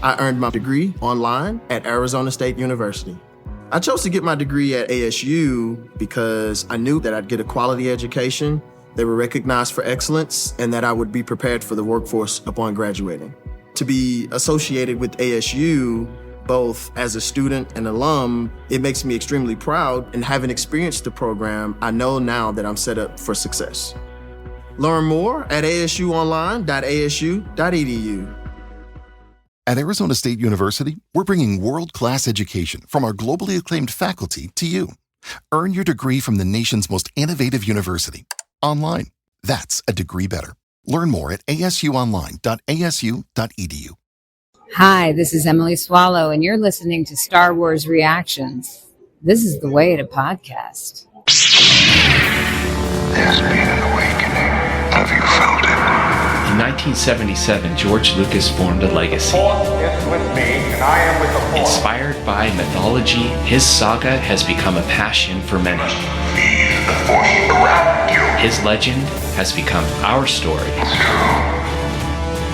I earned my degree online at Arizona State University. I chose to get my degree at ASU because I knew that I'd get a quality education, they were recognized for excellence, and that I would be prepared for the workforce upon graduating. To be associated with ASU, both as a student and alum, it makes me extremely proud, and having experienced the program, I know now that I'm set up for success. Learn more at asuonline.asu.edu. At Arizona State University, we're bringing world-class education from our globally acclaimed faculty to you. Earn your degree from the nation's most innovative university. Online. That's a degree better. Learn more at asuonline.asu.edu. Hi, this is Emily Swallow, and you're listening to Star Wars Reactions. This is the way to podcast. There's been an awakening. Have you felt it? In 1977, George Lucas formed a legacy. Force is with me, and I am with the Force. Inspired by mythology, his saga has become a passion for many. Feel the Force around you. His legend has become our story. It's true.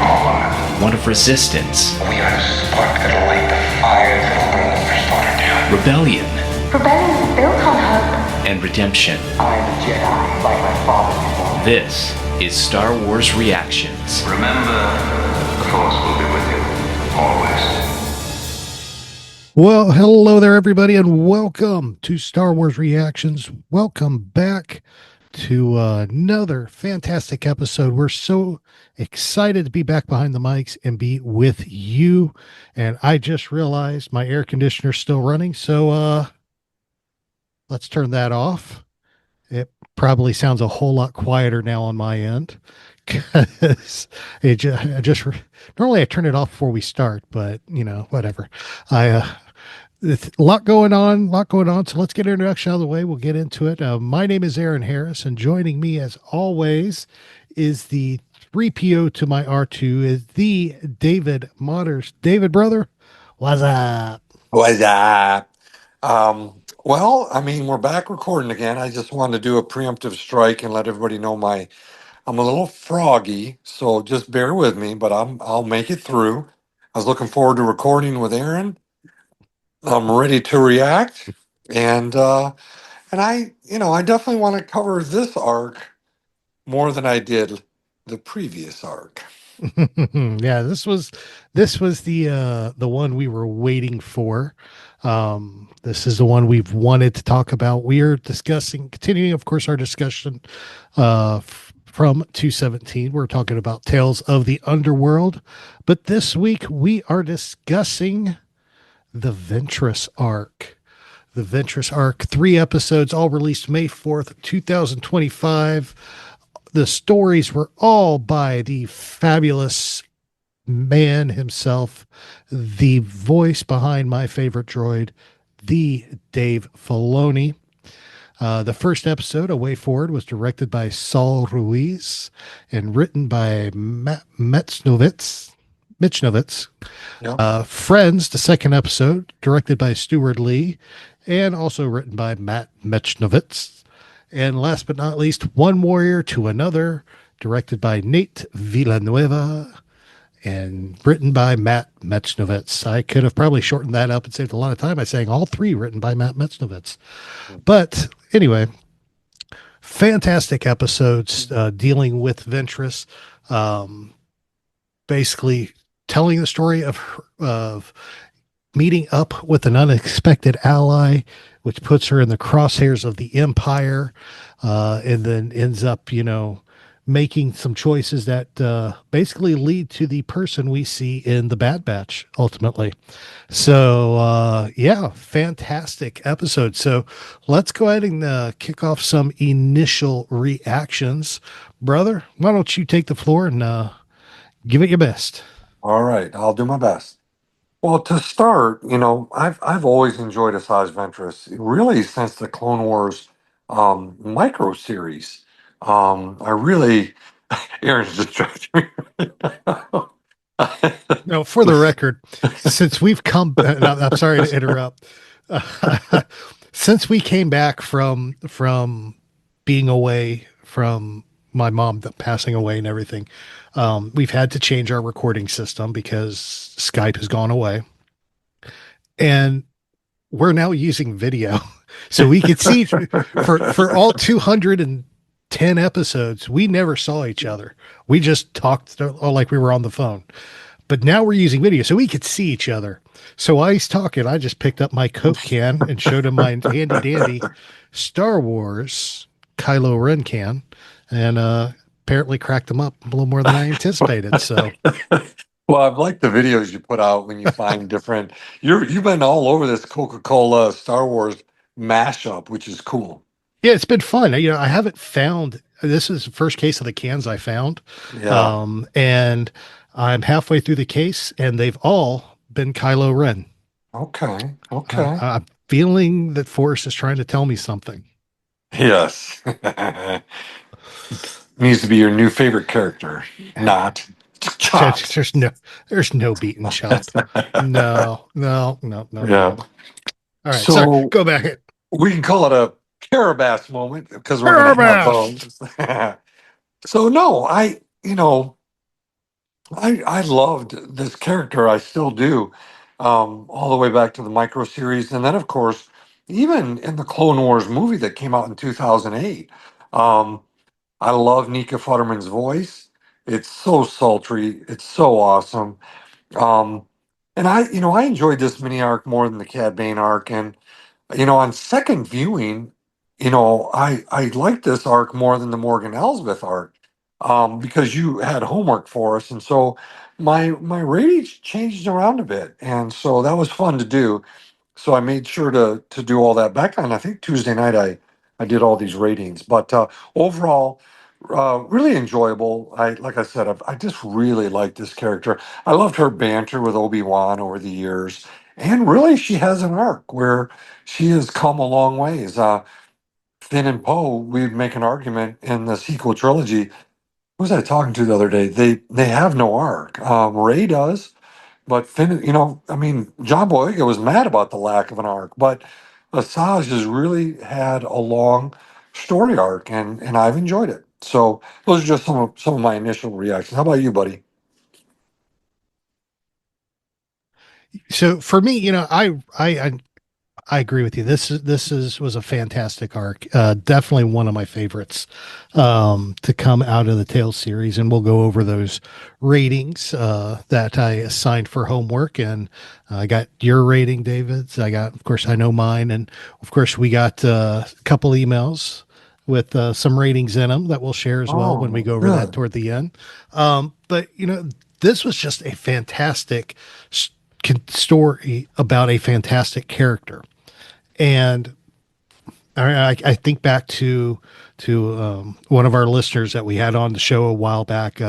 All of it. One of resistance. We are the spark that'll light the fire that'll burn the First Order down. Rebellion. Rebellion is built on hope. And redemption. I am a Jedi, like my father before. This is Star Wars Reactions. Remember, the Force will be with you, always. Well, hello there, everybody, and welcome to Star Wars Reactions. Welcome back to another fantastic episode. We're so excited to be back behind the mics and be with you. And I just realized my air conditioner's still running, so let's turn that off. It probably sounds a whole lot quieter now on my end because normally I turn it off before we start, but you know, whatever. It's a lot going on. So let's get our introduction out of the way. We'll get into it. My name is Aaron Harris, and joining me as always is the 3PO to my R2 is the David Motters. David, brother, what's up? What's up? Well, I mean, we're back recording again. I just wanted to do a preemptive strike and let everybody know I'm a little froggy, so just bear with me, but I'll make it through. I was looking forward to recording with Aaron. I'm ready to react, and I definitely want to cover this arc more than I did the previous arc. Yeah, this was the one we were waiting for. This is the one we've wanted to talk about. We are continuing, of course, our discussion from 217. We're talking about Tales of the Underworld, but this week we are discussing the Ventress Arc. The Ventress Arc, 3 episodes, all released May 4th, 2025. The stories were all by the fabulous man himself, the voice behind my favorite droid, the Dave Filoni. The first episode, A Way Forward, was directed by Saul Ruiz and written by Matt Mechnovitz. Yep. Friends, the second episode, directed by Stuart Lee and also written by Matt Mechnovitz. And last but not least, One Warrior to Another, directed by Nate Villanueva and written by Matt Mechnovitz. I could have probably shortened that up and saved a lot of time by saying all 3 written by Matt Mechnovitz. But anyway, fantastic episodes dealing with Ventress, basically telling the story of meeting up with an unexpected ally, which puts her in the crosshairs of the Empire, and then ends up, making some choices that basically lead to the person we see in the Bad Batch ultimately. So fantastic episode. So let's go ahead and kick off some initial reactions. Brother, why don't you take the floor and give it your best? All right, I'll do my best. Well, to start, I've always enjoyed Asajj Ventress, really since the Clone Wars micro series. I really, Aaron's distracting me. No, for the record, since we've come, I'm sorry to interrupt. Since we came back from being away from my mom passing away and everything, we've had to change our recording system because Skype has gone away. And we're now using video. So we could see for all 210 episodes, we never saw each other. We just talked like we were on the phone. But now we're using video, so we could see each other. So while he's talking, I just picked up my Coke can and showed him my handy dandy Star Wars Kylo Ren can, and apparently cracked him up a little more than I anticipated. So, Well, I've liked the videos you put out when you find different. You've been all over this Coca-Cola Star Wars mashup, which is cool. yeah, it's been fun. You know, I haven't found, this is the first case of the cans I found. Yeah. And I'm halfway through the case, and they've all been Kylo Ren. Okay. Okay. I'm feeling that Forrest is trying to tell me something. Yes. Needs to be your new favorite character, not Chopped. There's no beating Chop. No. Yeah. All right, So go back. we can call it a Carabas moment because we're going to have bones. So no, I loved this character. I still do, all the way back to the micro series, and then of course, even in the Clone Wars movie that came out in 2008. I love Nika Futterman's voice. It's so sultry. It's so awesome. Um, and I enjoyed this mini arc more than the Cad Bane arc. And on second viewing, I liked this arc more than the Morgan Elsbeth arc, because you had homework for us, and so my rating changed around a bit, and so that was fun to do. So I made sure to do all that back on. I think Tuesday night I did all these ratings, but overall, really enjoyable. Like I said, I just really like this character. I loved her banter with Obi-Wan over the years, and really she has an arc where she has come a long ways. Finn and Poe, we'd make an argument in the sequel trilogy. Who was I talking to the other day? They have no arc. Ray does, but Finn, I mean, John Boyega was mad about the lack of an arc, but Asajj has really had a long story arc, and I've enjoyed it. So those are just some of my initial reactions. How about you, buddy? So for me, I agree with you. This was a fantastic arc. Definitely one of my favorites to come out of the Tales series, and we'll go over those ratings that I assigned for homework. And I got your rating, David. I got, of course, I know mine, and of course, we got a couple emails with some ratings in them that we'll share as well when we go over that toward the end. But this was just a fantastic story about a fantastic character. And I think back to one of our listeners that we had on the show a while back,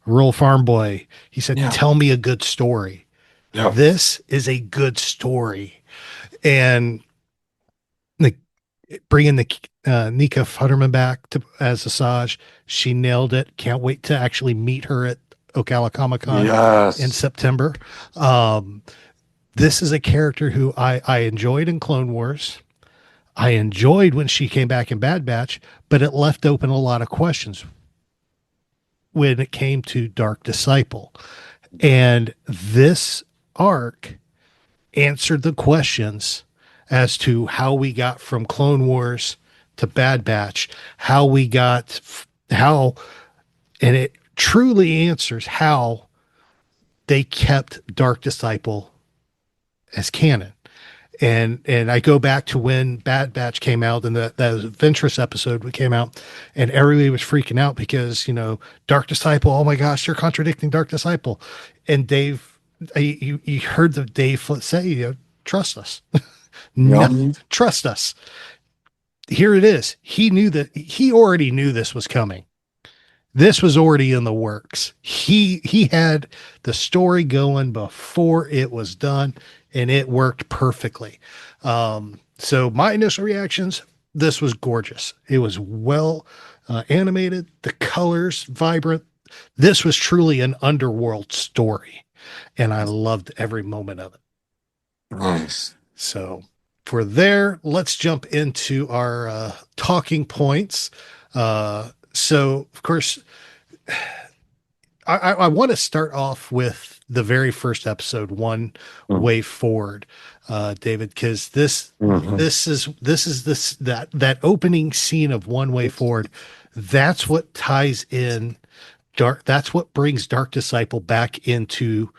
Rural Farm Boy. He said, "Tell me a good story." Yeah. This is a good story, and bringing the Nika Futterman back as Asajj, she nailed it. Can't wait to actually meet her at Ocala Comic Con in September. This is a character who I enjoyed in Clone Wars. I enjoyed when she came back in Bad Batch, but it left open a lot of questions when it came to Dark Disciple. And this arc answered the questions as to how we got from Clone Wars to Bad Batch, and it truly answers how they kept Dark Disciple as canon. And I go back to when Bad Batch came out, and that Ventress episode came out, and everybody was freaking out because, Dark Disciple, oh my gosh, you're contradicting Dark Disciple. And Dave, you heard the Dave say, trust us. No, trust us. Here it is. He already knew this was coming. This was already in the works. He had the story going before it was done, and it worked perfectly. So my initial reactions, this was gorgeous. It was well animated, the colors vibrant. This was truly an Underworld story, and I loved every moment of it. Nice. So for there, let's jump into our talking points. So, of course, I want to start off with the very first episode, One Way Forward, David, because that opening scene of One Way Forward. That's what ties in dark. That's what brings Dark Disciple back into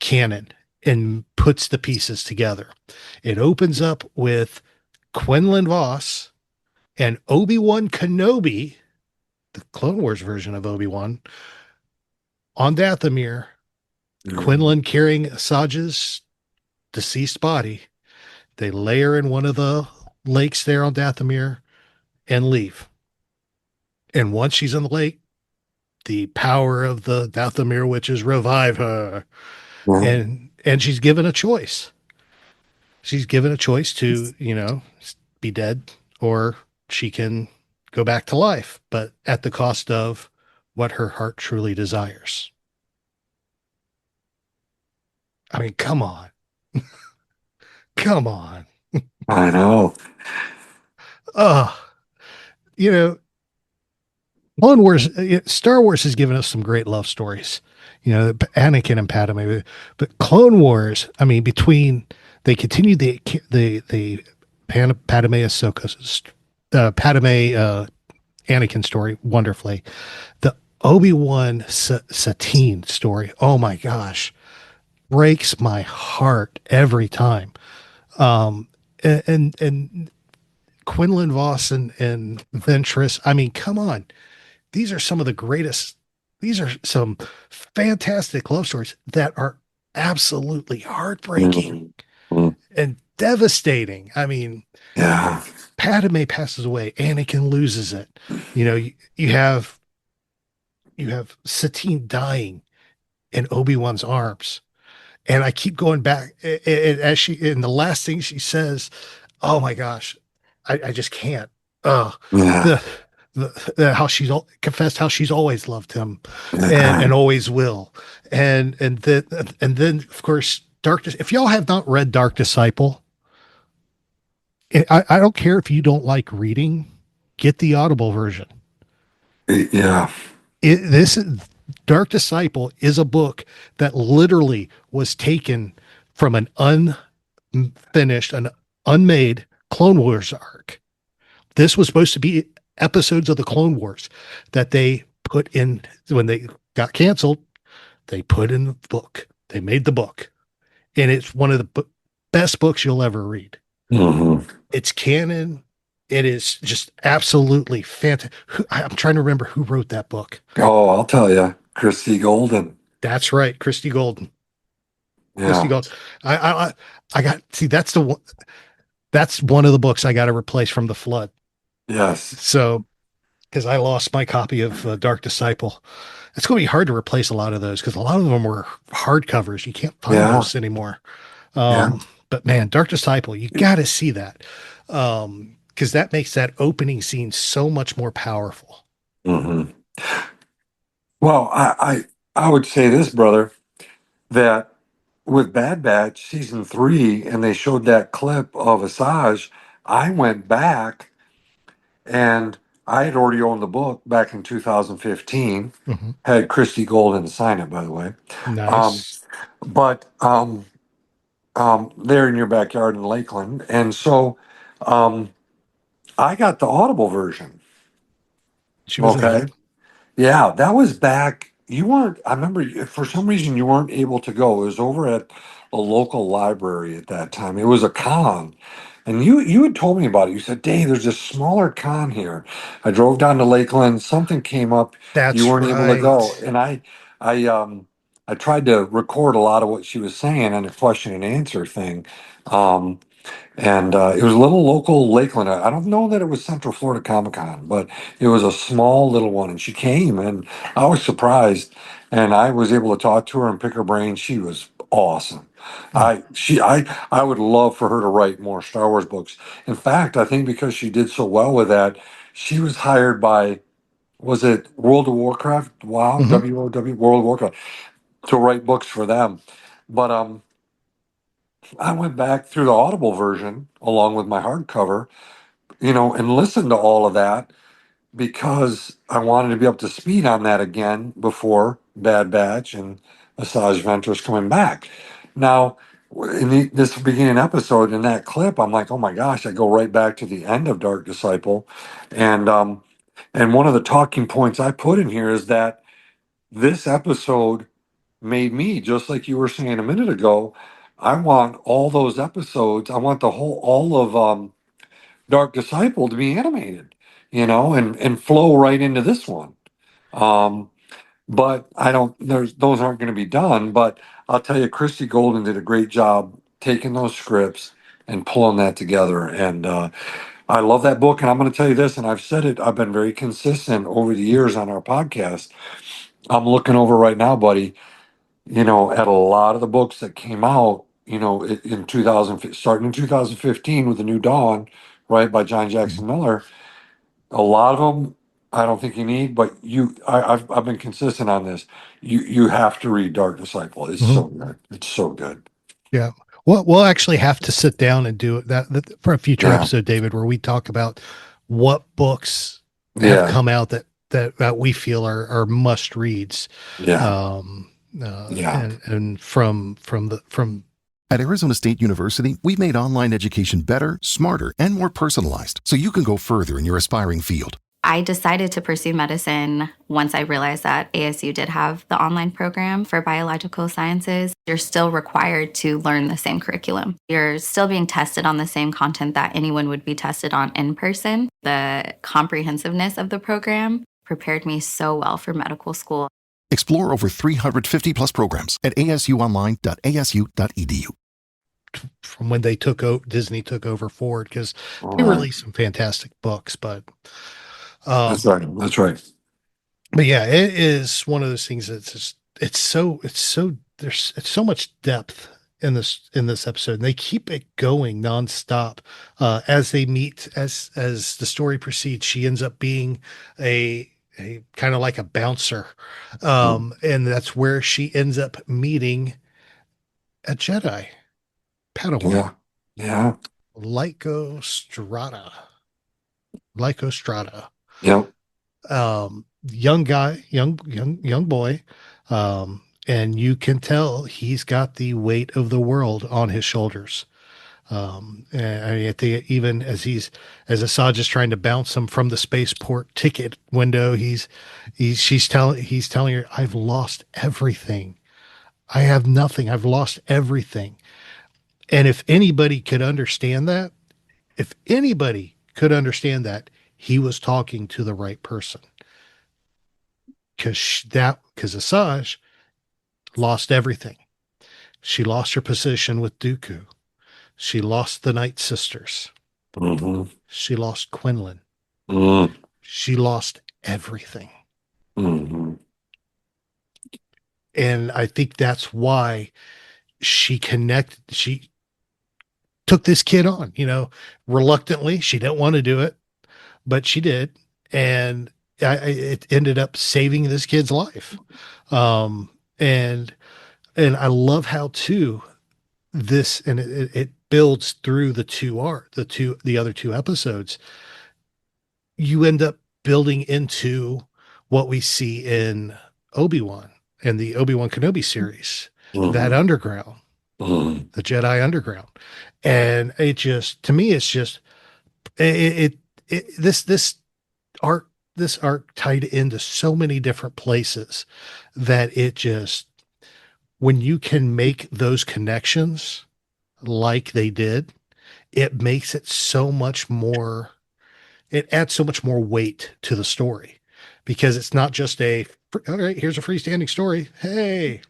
canon and puts the pieces together. It opens up with Quinlan Voss and Obi-Wan Kenobi, the Clone Wars version of Obi-Wan, on Dathomir, Quinlan carrying Asajj's deceased body. They lay her in one of the lakes there on Dathomir and leave. And once she's in the lake, the power of the Dathomir witches revive her. And she's given a choice. She's given a choice to, be dead, or she can go back to life, but at the cost of what her heart truly desires. I mean, come on. Come on. I know. You know, Clone Wars, Star Wars has given us some great love stories, Anakin and Padme, but Clone Wars, I mean, they continue the Padme Ahsoka, Padme Anakin story wonderfully. The Obi-Wan Satine story, oh my gosh, breaks my heart every time. And Quinlan Voss and Ventress, I mean, come on. These are some of the greatest. These are some fantastic love stories that are absolutely heartbreaking and devastating. I mean, Yeah. Padme passes away. Anakin loses it. You have Satine dying in Obi-Wan's arms. And I keep going back as in the last thing she says, oh my gosh, I just can't. Yeah. How she's confessed how she's always loved him and always will. And then of course, if y'all have not read Dark Disciple, I don't care if you don't like reading, get the Audible version. Yeah. This Dark Disciple is a book that literally was taken from an unfinished, an unmade Clone Wars arc. This was supposed to be episodes of the Clone Wars that they put in when they got canceled. They put in the book. They made the book, and it's one of the best books you'll ever read. Mm-hmm. It's canon. It is just absolutely fantastic. I'm trying to remember who wrote that book. Oh, I'll tell you, Christy Golden. That's right, Christy Golden. Yeah. Christy Golden. I got that's the one. That's one of the books I got to replace from the flood. Yes. So, because I lost my copy of Dark Disciple, it's going to be hard to replace a lot of those because a lot of them were hardcovers. You can't find those anymore. But man, Dark Disciple, you got to see that. Because that makes that opening scene so much more powerful. Mm-hmm. Well, I would say this, brother, that with Bad Batch season 3, and they showed that clip of Asajj, I went back, and I had already owned the book back in 2015. Mm-hmm. Had Christy Golden sign it, by the way. Nice. But they're in your backyard in Lakeland, and so I got the Audible version. She was okay. Yeah, that was back. You weren't, I remember for some reason you weren't able to go. It was over at a local library at that time. It was a con. And you had told me about it. You said, Dave, there's a smaller con here. I drove down to Lakeland. Something came up. That's you weren't able to go. right. And I tried to record a lot of what she was saying on a question and answer thing. And it was a little local Lakeland. I don't know that it was Central Florida Comic Con, but it was a small little one. And she came, and I was surprised. And I was able to talk to her and pick her brain. She was awesome. I would love for her to write more Star Wars books. In fact, I think because she did so well with that, she was hired by, was it World of Warcraft? Wow, Mm-hmm. WOW, World of Warcraft, to write books for them. But I went back through the Audible version along with my hardcover, and listened to all of that. because I wanted to be up to speed on that again before Bad Batch and Asajj Ventress coming back. Now, in this beginning episode, in that clip, I'm like, oh my gosh, I go right back to the end of Dark Disciple. And one of the talking points I put in here is that this episode made me, just like you were saying a minute ago, I want all those episodes, I want all of Dark Disciple to be animated, and flow right into this one. Um, but I don't. Those aren't going to be done. But I'll tell you, Christy Golden did a great job taking those scripts and pulling that together. And I love that book. And I'm going to tell you this, and I've said it. I've been very consistent over the years on our podcast. I'm looking over right now, buddy. At a lot of the books that came out. In 2000, starting in 2015 with the New Dawn, right, by John Jackson Miller. A lot of them, I don't think you need, but I've been consistent on this. You have to read Dark Disciple. It's so good. It's so good. Yeah. We'll actually have to sit down and do that for a future Yeah. episode, David, where we talk about what books have Yeah. come out that we feel are must reads. Yeah. Yeah. And from At Arizona State University, we've made online education better, smarter, and more personalized so you can go further in your aspiring field. I decided to pursue medicine once I realized that ASU did have the online program for biological sciences. You're still required to learn the same curriculum. You're still being tested on the same content that anyone would be tested on in person. The comprehensiveness of the program prepared me so well for medical school. Explore over 350 plus programs at asuonline.asu.edu. From when they Disney took over Ford, because they released some fantastic books, but That's right. But yeah, it is one of those things that's just it's so there's so much depth in this episode, and they keep it going nonstop as they meet as the story proceeds. She ends up being a kind of like a bouncer, and that's where she ends up meeting a Jedi Padawan. Yeah. Lyco Strata. Yep. Young guy, young boy. And you can tell he's got the weight of the world on his shoulders. And I mean, even as Asajj is trying to bounce him from the spaceport ticket window, he's telling her, I've lost everything. I have nothing. I've lost everything. And if anybody could understand that, he was talking to the right person. Because Asajj lost everything. She lost her position with Dooku. She lost the Night Sisters. Mm-hmm. She lost Quinlan. Mm-hmm. She lost everything. Mm-hmm. And I think that's why she took this kid on, reluctantly. She didn't want to do it, but she did. And it ended up saving this kid's life. And I love how too this, and it builds through the other two episodes. You end up building into what we see in Obi-Wan and the Obi-Wan Kenobi series, that underground, the Jedi underground. And it just, to me, it's just, this arc tied into so many different places that it just, when you can make those connections like they did, it makes it so much more, it adds so much more weight to the story, because it's not just all right, here's a freestanding story. Hey,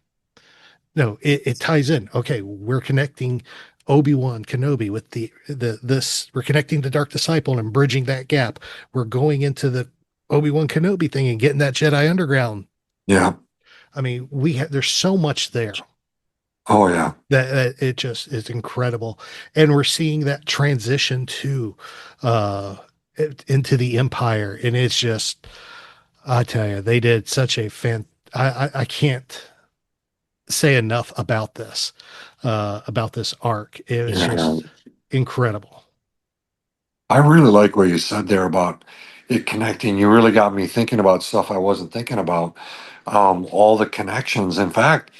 no, it ties in. Okay, we're connecting Obi-Wan Kenobi with we're connecting the Dark Disciple and bridging that gap. We're going into the Obi-Wan Kenobi thing and getting that Jedi Underground. Yeah. I mean, there's so much there. Oh yeah. That it just is incredible. And we're seeing that transition to into the Empire. And it's just, I tell you, they did such a I can't say enough about this arc. It was just incredible. I really like what you said there about it connecting. You really got me thinking about stuff I wasn't thinking about. All the connections. In fact,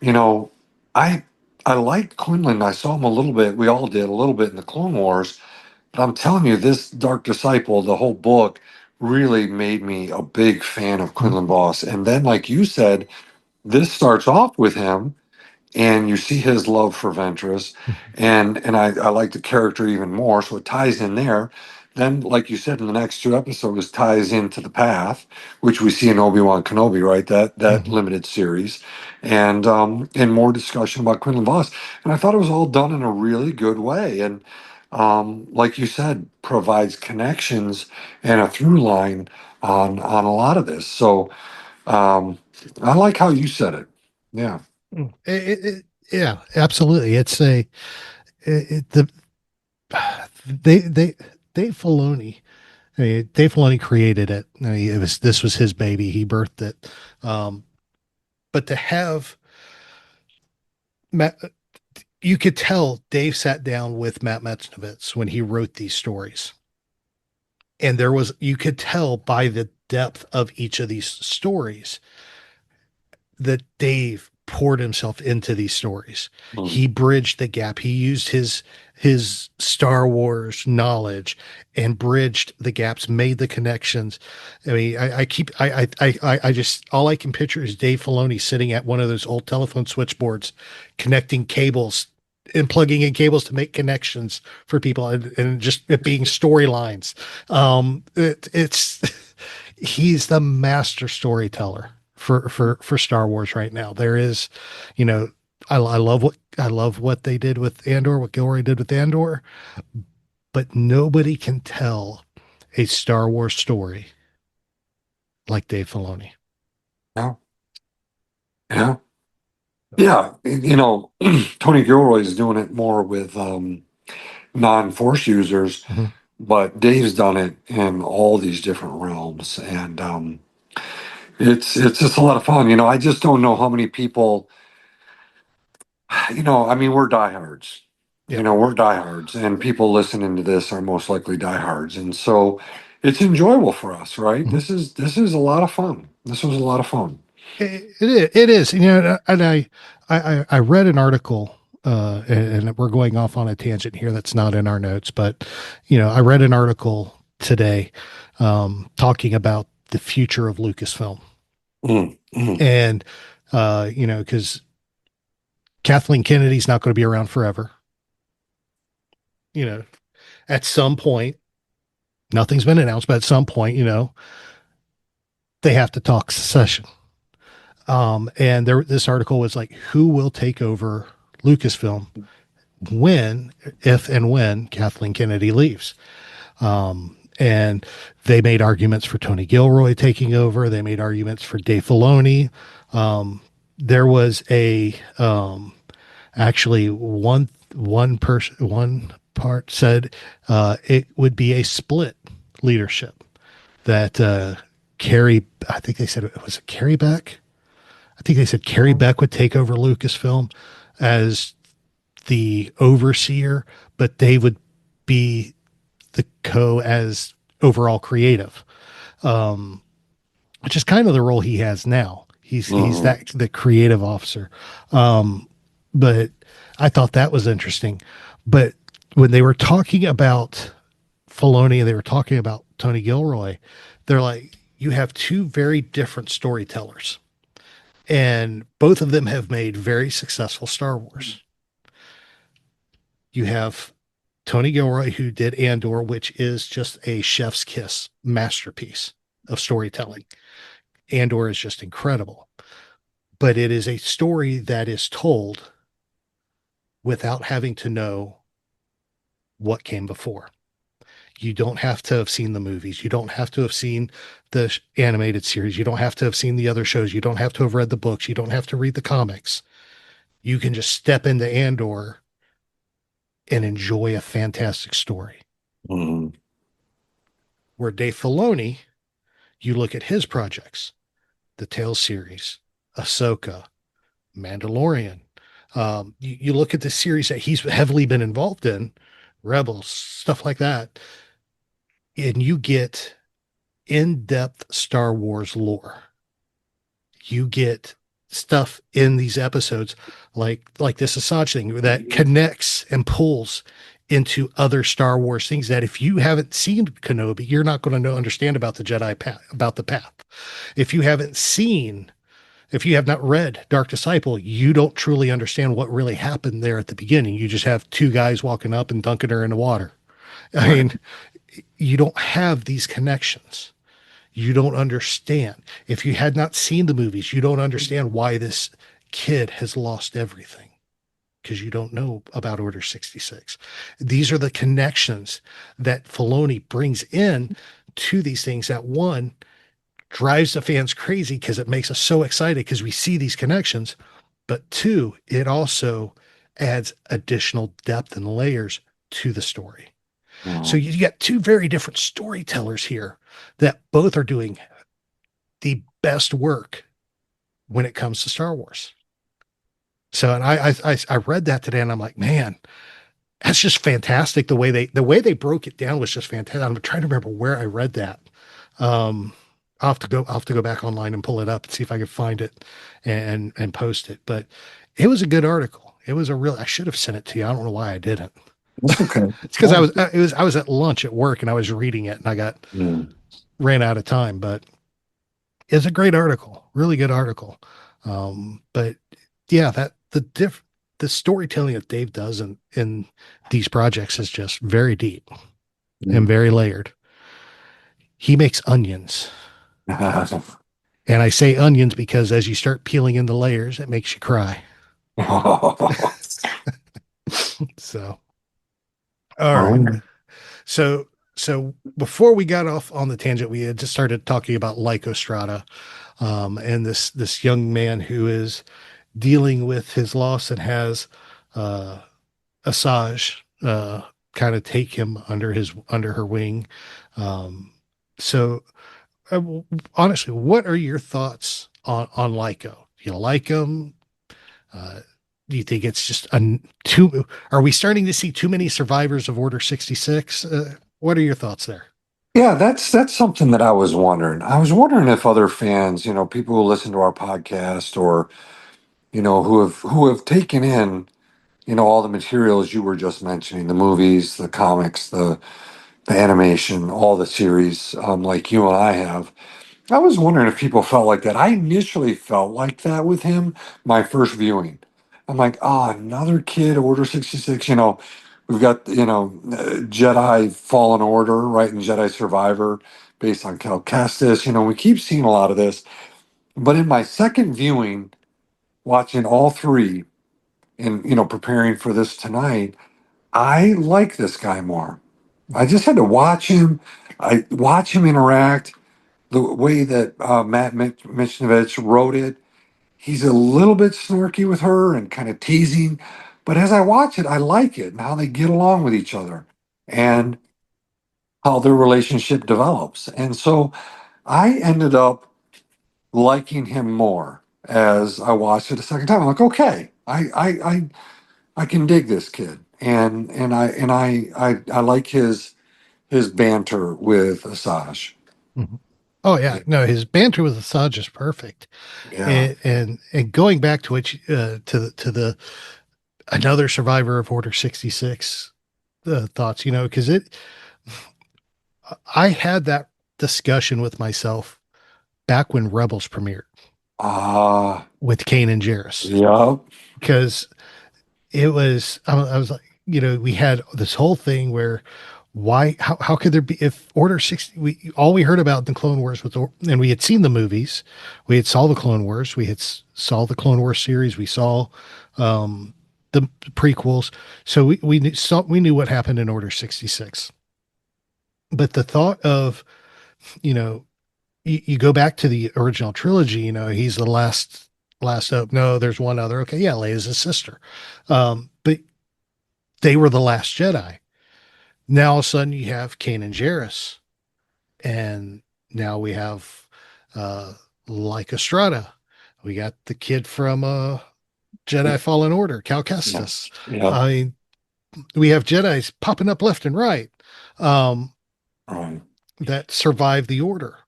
you know, I I like Quinlan. I saw him a little bit. We all did a little bit in the Clone Wars. But I'm telling you, this Dark Disciple, the whole book, really made me a big fan of Quinlan Voss. And then, like you said, this starts off with him and you see his love for Ventress, and I like the character even more, so it ties in there. Then, like you said, in the next two episodes, ties into the path, which we see in Obi-Wan Kenobi, right? That limited series, and more discussion about Quinlan Voss. And I thought it was all done in a really good way, and like you said, provides connections and a through line on a lot of this. So I like how you said it. Yeah. Yeah, absolutely. It's the they Dave Filoni. I mean, Dave Filoni created it. I mean, this was his baby. He birthed it. But to have Matt, you could tell Dave sat down with Matt Metznovitz when he wrote these stories, and you could tell by the depth of each of these stories that Dave poured himself into these stories. He bridged the gap. He used his Star Wars knowledge and bridged the gaps, made the connections. I mean, I just all I can picture is Dave Filoni sitting at one of those old telephone switchboards, connecting cables and plugging in cables to make connections for people, and just it being storylines. It's he's the master storyteller for Star Wars right now. There is, you know, I love what they did with Andor, what Gilroy did with Andor, but nobody can tell a Star Wars story like Dave Filoni. Yeah. Yeah. Yeah. You know, Tony Gilroy is doing it more with non-force users, but Dave's done it in all these different realms. And it's just a lot of fun. You know, I just don't know how many people, you know, I mean, we're diehards. You Yep. know, we're diehards, and people listening to this are most likely diehards. And so it's enjoyable for us, right? This is a lot of fun. This was a lot of fun. It is, you know, and I read an article, and we're going off on a tangent here that's not in our notes, but you know, I read an article today, talking about the future of Lucasfilm, and you know, because Kathleen Kennedy's not going to be around forever. You know, at some point, nothing's been announced, but at some point, you know, they have to talk succession. And this article was like, who will take over Lucasfilm if and when Kathleen Kennedy leaves? And they made arguments for Tony Gilroy taking over. They made arguments for Dave Filoni. There was actually one part said it would be a split leadership, that Carrie, I think they said it was Carrie Beck. I think they said Carrie Beck would take over Lucasfilm as the overseer, but they would be the as overall creative, which is kind of the role he has now. He's the creative officer. But I thought that was interesting. But when they were talking about Filoni and they were talking about Tony Gilroy, they're like, you have two very different storytellers, and both of them have made very successful Star Wars. You have Tony Gilroy, who did Andor, which is just a chef's kiss masterpiece of storytelling. Andor is just incredible, but it is a story that is told without having to know what came before. You don't have to have seen the movies. You don't have to have seen the animated series. You don't have to have seen the other shows. You don't have to have read the books. You don't have to read the comics. You can just step into Andor and enjoy a fantastic story. Where Dave Filoni, you look at his projects, the Tales series, Ahsoka, Mandalorian. You look at the series that he's heavily been involved in, Rebels, stuff like that. and you get in-depth Star Wars lore. You get stuff in these episodes like this Asajj thing that connects and pulls into other Star Wars things that if you haven't seen Kenobi, you're not going to understand about the Jedi path, about the path. If you have not read Dark Disciple, you don't truly understand what really happened there at the beginning. You just have two guys walking up and dunking her in the water. I mean, you don't have these connections. You don't understand. If you had not seen the movies, you don't understand why this kid has lost everything, because you don't know about Order 66. These are the connections that Filoni brings in to these things that, one, drives the fans crazy because it makes us so excited because we see these connections, but two, it also adds additional depth and layers to the story. So you got two very different storytellers here that both are doing the best work when it comes to Star Wars. So, and I read that today, and I'm like, man, that's just fantastic. The way they broke it down was just fantastic. I'm trying to remember where I read that. I'll have to go back online and pull it up and see if I can find it and post it. But it was a good article. I should have sent it to you. I don't know why I didn't. That's okay. It's because I was at lunch at work and I was reading it and I ran out of time, but it's a great article, really good article. But yeah, the storytelling that Dave does in these projects is just very deep and very layered. He makes onions. And I say onions because as you start peeling in the layers, it makes you cry. So, all right. So before we got off on the tangent, we had just started talking about Lyco Strata, and this young man who is dealing with his loss and has Asajj kind of take him under her wing. So honestly, what are your thoughts on Lyco? Do you like him? Do you think it's just are we starting to see too many survivors of Order 66? What are your thoughts there? Yeah, that's something that I was wondering. I was wondering if other fans, people who listen to our podcast or, who have taken in, all the materials you were just mentioning, the movies, the comics, the animation, all the series, like you and I have. I was wondering if people felt like that. I initially felt like that with him, my first viewing. I'm like, another kid, Order 66, we've got, Jedi Fallen Order, right, and Jedi Survivor based on Cal Kestis. We keep seeing a lot of this. But in my second viewing, watching all three and, preparing for this tonight, I like this guy more. I just had to watch him. I watch him interact the way that Matt Michnovich wrote it. He's a little bit snarky with her and kind of teasing, but as I watch it, I like it and how they get along with each other and how their relationship develops. And so I ended up liking him more as I watched it a second time. I'm like, okay, I can dig this kid, and I like his banter with Asajj. Mm-hmm. Oh yeah, no, his banter with Asajj is perfect. Yeah. And going back to which to the another survivor of Order 66 thoughts, because I had that discussion with myself back when Rebels premiered with Kane and Jarrus. Yeah. Because it was, I was like, we had this whole thing where how could there be, if Order 60, all we heard about in the Clone Wars was, and we had seen the movies, we had saw the Clone Wars, we had saw the Clone Wars series, we saw the prequels. So we knew what happened in Order 66. But the thought of, you go back to the original trilogy, he's the last hope. No, there's one other. Okay. Yeah. Leia's his sister. But they were the last Jedi. Now all of a sudden you have Kane and Jarrus, and now we have Lyco Strata. We got the kid from Jedi Fallen Order, Cal Kestis. Yeah. I mean, we have Jedis popping up left and right. Right. that survived the Order.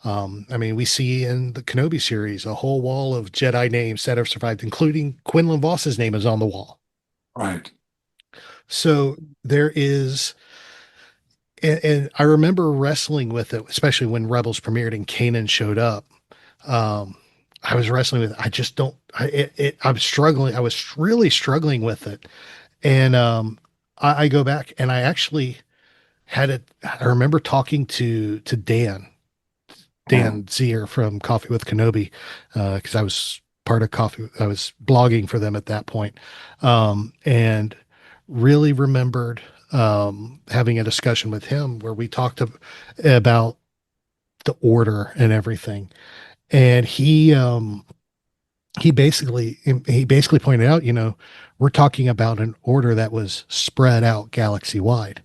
I mean, we see in the Kenobi series a whole wall of Jedi names that have survived, including Quinlan Voss's name is on the wall. Right. So there is, and I remember wrestling with it, especially when Rebels premiered and Kanan showed up. Um, I was wrestling with it. I just don't. I'm struggling. I was really struggling with it, and I go back and I actually had it. I remember talking to Yeah. Dan Zier from Coffee with Kenobi, because I was part of Coffee. I was blogging for them at that point, and really remembered having a discussion with him where we talked about the Order and everything. And he basically pointed out, we're talking about an Order that was spread out galaxy wide.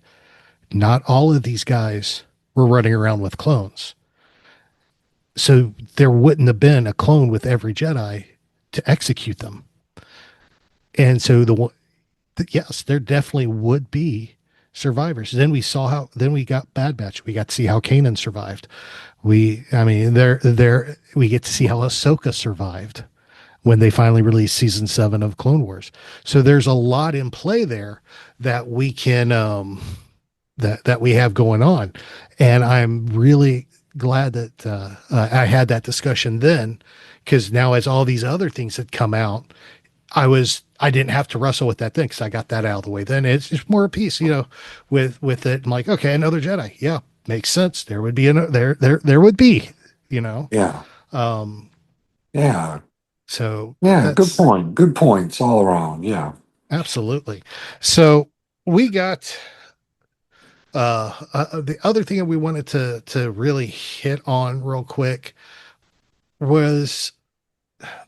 Not all of these guys were running around with clones. So there wouldn't have been a clone with every Jedi to execute them. And so yes, there definitely would be survivors. Then we got Bad Batch. We got to see how Kanan survived. I mean, we get to see how Ahsoka survived when they finally released season 7 of Clone Wars. So there's a lot in play there that we can, that we have going on. And I'm really glad that I had that discussion then, because now as all these other things had come out, I didn't have to wrestle with that thing because I got that out of the way. Then it's just more at peace, with it. I'm like, okay, another Jedi. Yeah, makes sense. There would be there would be, you know. Yeah. Um, Yeah. so Yeah. Good that's point. Good points all around. Yeah. absolutely. So we got the other thing that we wanted to really hit on real quick was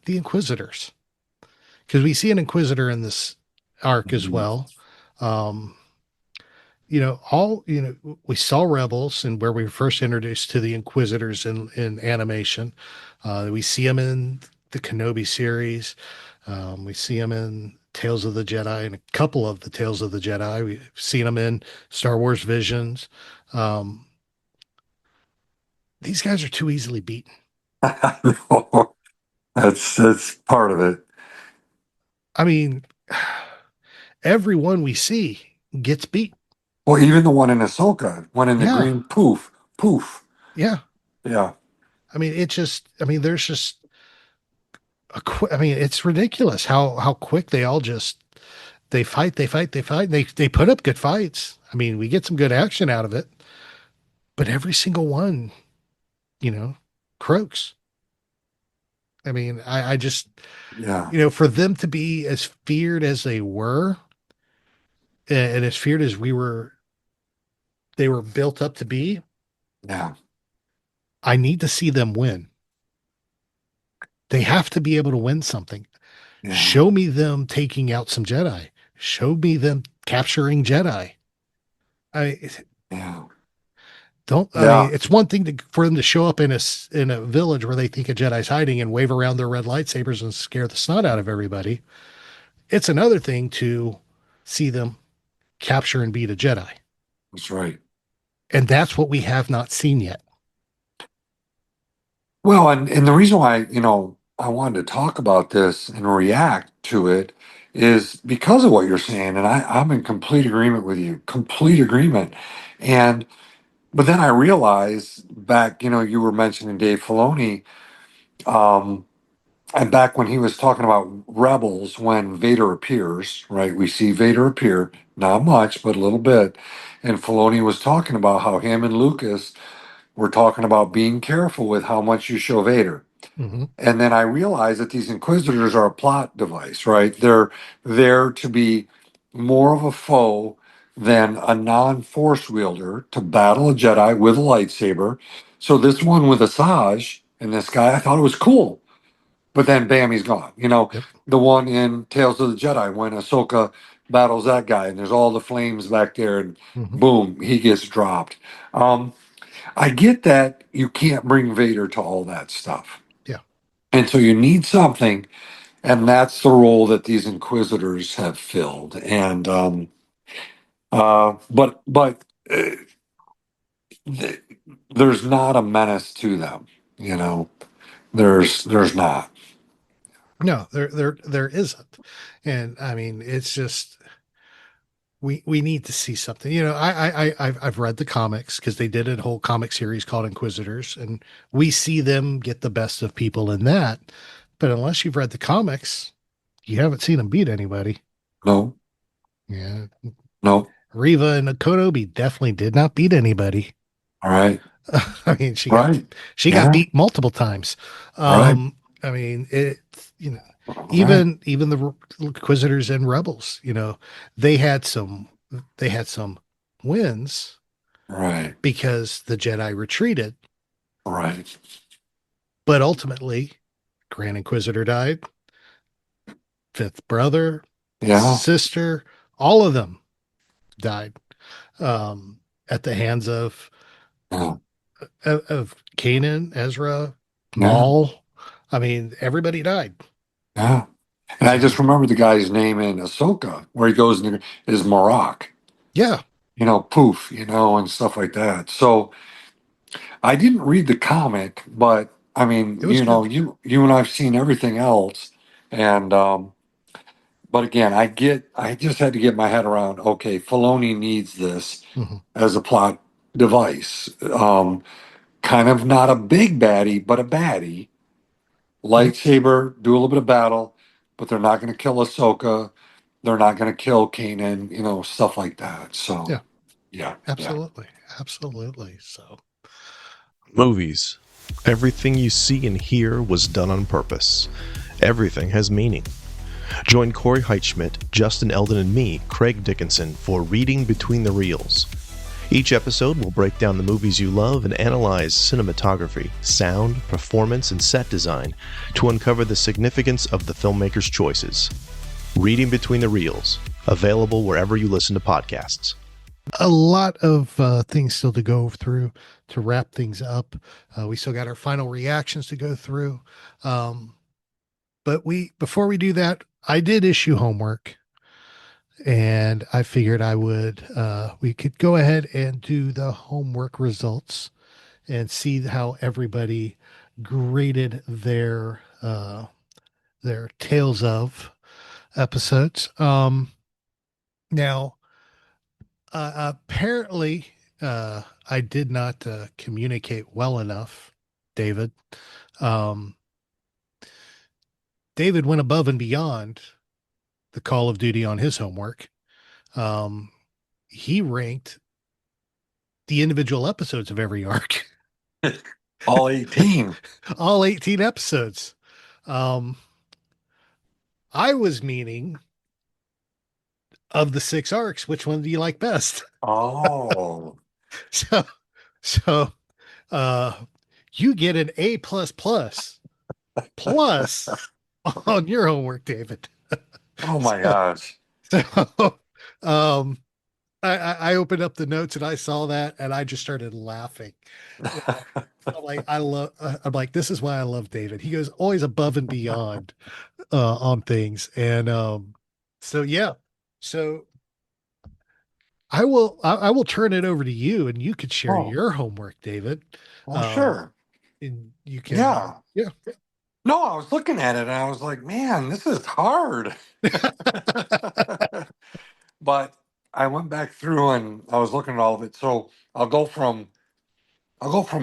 the Inquisitors, because we see an Inquisitor in this arc as Mhm. well. Um, we saw Rebels and where we were first introduced to the Inquisitors in animation. We see them in the Kenobi series. We see them in Tales of the Jedi and a couple of the Tales of the Jedi. We've seen them in Star Wars Visions. Um, these guys are too easily beaten. That's part of it. I mean, everyone we see gets beat. Well, even the one in Ahsoka, one in the Yeah, green, poof, poof. yeah. Yeah. I mean, there's just I mean, it's ridiculous how quick they all just they fight. They put up good fights. I mean, we get some good action out of it, but every single one, you know, croaks. I mean, I just, Yeah. for them to be as feared as they were, and as feared as they were built up to be. Yeah. I need to see them win. They have to be able to win something. Yeah. Show me them taking out some Jedi. Show me them capturing Jedi. I Yeah. I mean, Yeah. it's one thing for them to show up in a village where they think a Jedi's hiding and wave around their red lightsabers and scare the snot out of everybody. It's another thing to see them capture and beat a Jedi. That's right. And that's what we have not seen yet. Well, and the reason why, I wanted to talk about this and react to it is because of what you're saying. And I'm in complete agreement with you, complete agreement. And, but then I realized back, you were mentioning Dave Filoni, um, and back when he was talking about Rebels, when Vader appears, right? We see Vader appear, not much, but a little bit. And Filoni was talking about how him and Lucas were talking about being careful with how much you show Vader. Mm-hmm. And then I realized that these Inquisitors are a plot device, right? They're there to be more of a foe than a non-force wielder to battle a Jedi with a lightsaber. So this one with Asajj and this guy, I thought it was cool. But then bam, he's gone. Yep. The one in Tales of the Jedi when Ahsoka battles that guy and there's all the flames back there and Mm-hmm. boom, he gets dropped. I get that you can't bring Vader to all that stuff. Yeah. And so you need something, and that's the role that these Inquisitors have filled. And but there's not a menace to them. You know, there's not. No, there isn't. And I mean, it's just we need to see something. You know, I've read the comics because they did a whole comic series called Inquisitors, and we see them get the best of people in that. But unless you've read the comics, you haven't seen them beat anybody. No, Yeah. no. Riva and Konobi definitely did not beat anybody. All right. I mean, she Right. got Yeah. beat multiple times. All right. I mean, it, you know, All right. even the Inquisitors and Rebels, you know, they had some wins Right. because the Jedi retreated, Right. but ultimately, Grand Inquisitor died, fifth brother, Yeah. sister, all of them died at the hands Yeah. of Kanan, Ezra, Yeah. Maul. I mean, everybody died. Yeah. And I just So remember the guy's name in Ahsoka, where he goes and is Marak, yeah, you know, poof, you know, and stuff like that. So I didn't read the comic, but I it mean, was you know, good. you and I've seen everything else, and but again, I just had to get my head around. Okay, Filoni needs this Mhm. as a plot device. Kind of not a big baddie, but a baddie. Yeah, Lightsaber, do a little bit of battle, but they're not going to kill Ahsoka. They're not going to kill Kanan, you know, stuff like that. So, yeah, yeah, yeah. absolutely, absolutely. So Movies. Everything you see and hear was done on purpose. Everything has meaning. Join Corey Heitschmidt, Justin Eldon, and me, Craig Dickinson, for Reading Between the Reels. Each episode will break down the movies you love and analyze cinematography, sound, performance, and set design to uncover the significance of the filmmaker's choices. Reading Between the Reels, available wherever you listen to podcasts. a lot of things still to go through to wrap things up. We still got our final reactions to go through. But before we do that, I did issue homework, and I figured we could go ahead and do the homework results and see how everybody graded their Tales of episodes. Now, apparently, I did not communicate well enough, David. Um, David went above and beyond the Call of Duty on his homework. Um, he ranked the individual episodes of every arc, All 18. all 18 episodes. Um, I was meaning of the 6 arcs, which one do you like best? Oh, So, so, uh, you get an A plus on your homework, David. oh my So, gosh. so um, I opened up the notes and I saw that and I just started laughing. I'm like, this is why I love David. He goes always above and beyond on things. And so, yeah. So I will turn it over to you and you could share Oh, your homework, David. well, Um, sure. and you can, Yeah. yeah. No, I was looking at it and I was like, man, this is hard. But I went back through and I was looking at all of it. So I'll go from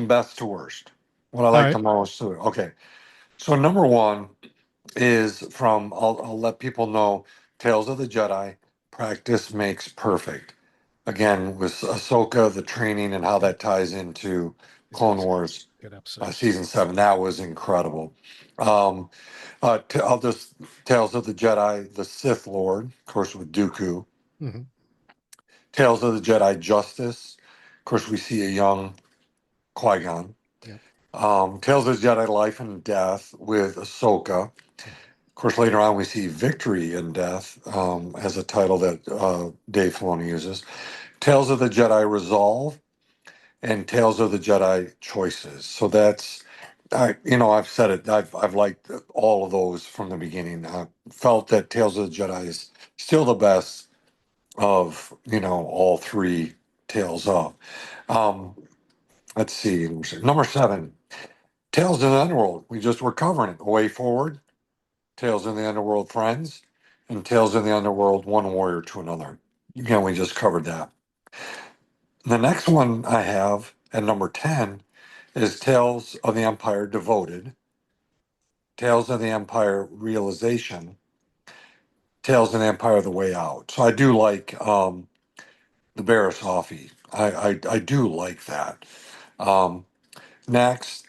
best to worst. What I All like the right. most. Okay. So number one is from I'll let people know Tales of the Jedi. Practice makes perfect. Again, with Ahsoka, the training and how that ties into Good Clone episode. Wars Good episode. season 7. That was incredible. I'll just Tales of the Jedi, the Sith Lord, of course, with Dooku. Mm-hmm. Tales of the Jedi Justice. Of course, we see a young Qui-Gon. Yep. Tales of the Jedi Life and Death with Ahsoka. Of course, later on, we see Victory in Death as a title that Dave Filoni uses. Tales of the Jedi Resolve and Tales of the Jedi Choices. So that's, I've said it. I've liked all of those from the beginning. I felt that Tales of the Jedi is still the best of all three Tales of. Um, Let's see. Number 7, Tales in the Underworld. We just were covering it. A Way Forward, Tales in the Underworld Friends, and Tales in the Underworld One Warrior to Another. Again, we just covered that. The next one I have at number 10 is Tales of the Empire Devoted, Tales of the Empire Realization, Tales of the Empire The Way Out. So I do like the Barris Offee. I do like that. Next,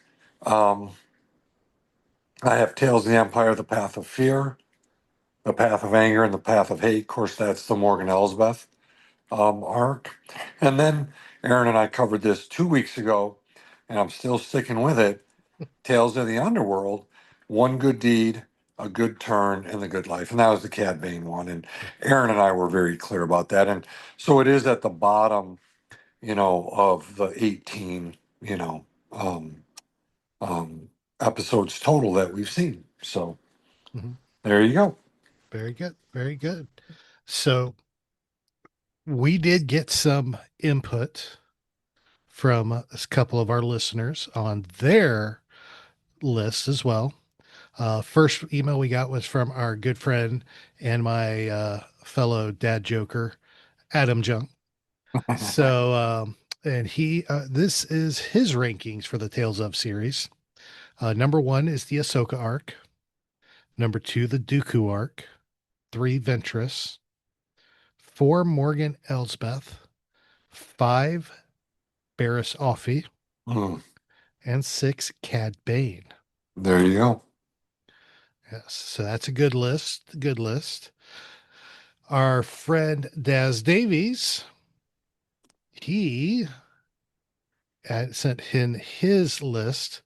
um, I have Tales of the Empire The Path of Fear, The Path of Anger, and The Path of Hate. Of course, that's the Morgan Elsbeth arc. And then Aaron and I covered this 2 weeks ago, and I'm still sticking with it. Tales of the Underworld, One Good Deed, A Good Turn, and The Good Life. And that was the Cad Bane one. And Aaron and I were very clear about that. And so it is at the bottom, of the 18, um, episodes total that we've seen. So there you go. Very good. Very good. So we did get some input from a couple of our listeners on their list as well. First email we got was from our good friend and my fellow dad joker, Adam Junk. So, and this is his rankings for the Tales of series. Number 1 is the Ahsoka arc. Number 2, the Dooku arc. 3, Ventress. 4, Morgan Elsbeth. 5, Barris Offee. And 6, Cad Bane. There you go. Yes, so that's a good list. Good list. Our friend Daz Davies, he sent in his list,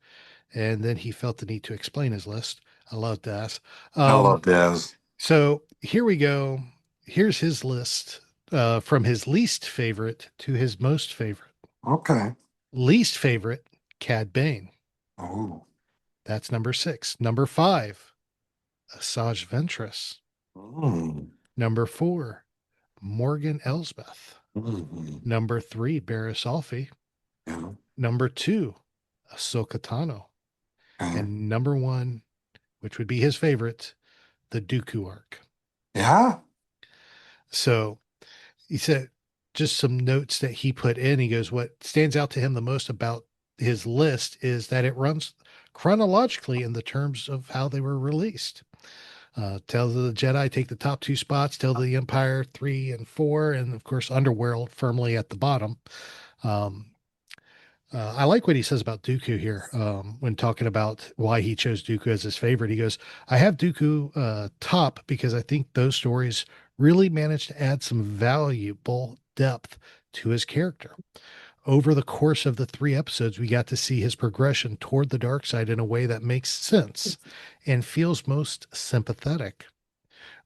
and then he felt the need to explain his list. I love Daz. I love Daz. So here we go. Here's his list from his least favorite to his most favorite. Okay. Least favorite, Cad Bane. Oh. That's number 6. Number 5, Asajj Ventress. Number 4, Morgan Elsbeth. Number 3, Barris Offee. Number 2, Ahsoka Tano. And number 1, which would be his favorite, the Dooku arc. Yeah. So he said just some notes that he put in. He goes, what stands out to him the most about his list is that it runs chronologically in the terms of how they were released. Tales of the Jedi take the top 2 spots, Tales of the Empire 3 and 4, and of course Underworld firmly at the bottom. I like what he says about Dooku here when talking about why he chose Dooku as his favorite. He goes, I have Dooku top because I think those stories really managed to add some valuable depth to his character. Over the course of the 3 episodes, we got to see his progression toward the dark side in a way that makes sense and feels most sympathetic.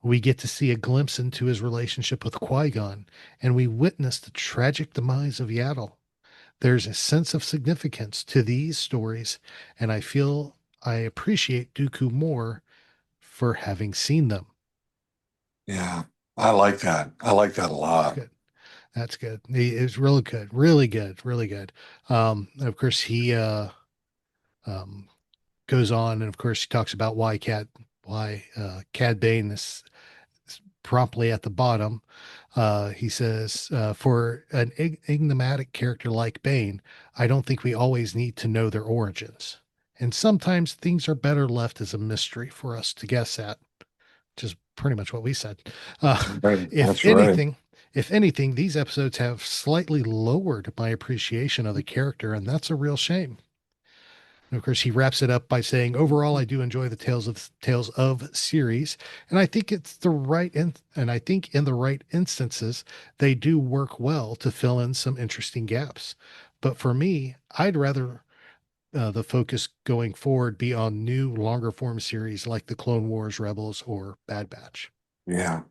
We get to see a glimpse into his relationship with Qui-Gon, and we witness the tragic demise of Yaddle. There's a sense of significance to these stories, and I feel I appreciate Dooku more for having seen them. Yeah, I like that. I like that a lot. That's good. He is really good, really good, really good. Of course, he goes on, and of course, he talks about why Cad Bane is promptly at the bottom. He says, for an enigmatic character like Bane, I don't think we always need to know their origins. And sometimes things are better left as a mystery for us to guess at, which is pretty much what we said. If anything, these episodes have slightly lowered my appreciation of the character, and that's a real shame. And of course, he wraps it up by saying, overall, I do enjoy the Tales of series. And I think it's and I think in the right instances, they do work well to fill in some interesting gaps. But for me, I'd rather the focus going forward be on new, longer form series like the Clone Wars, Rebels, or Bad Batch. Yeah.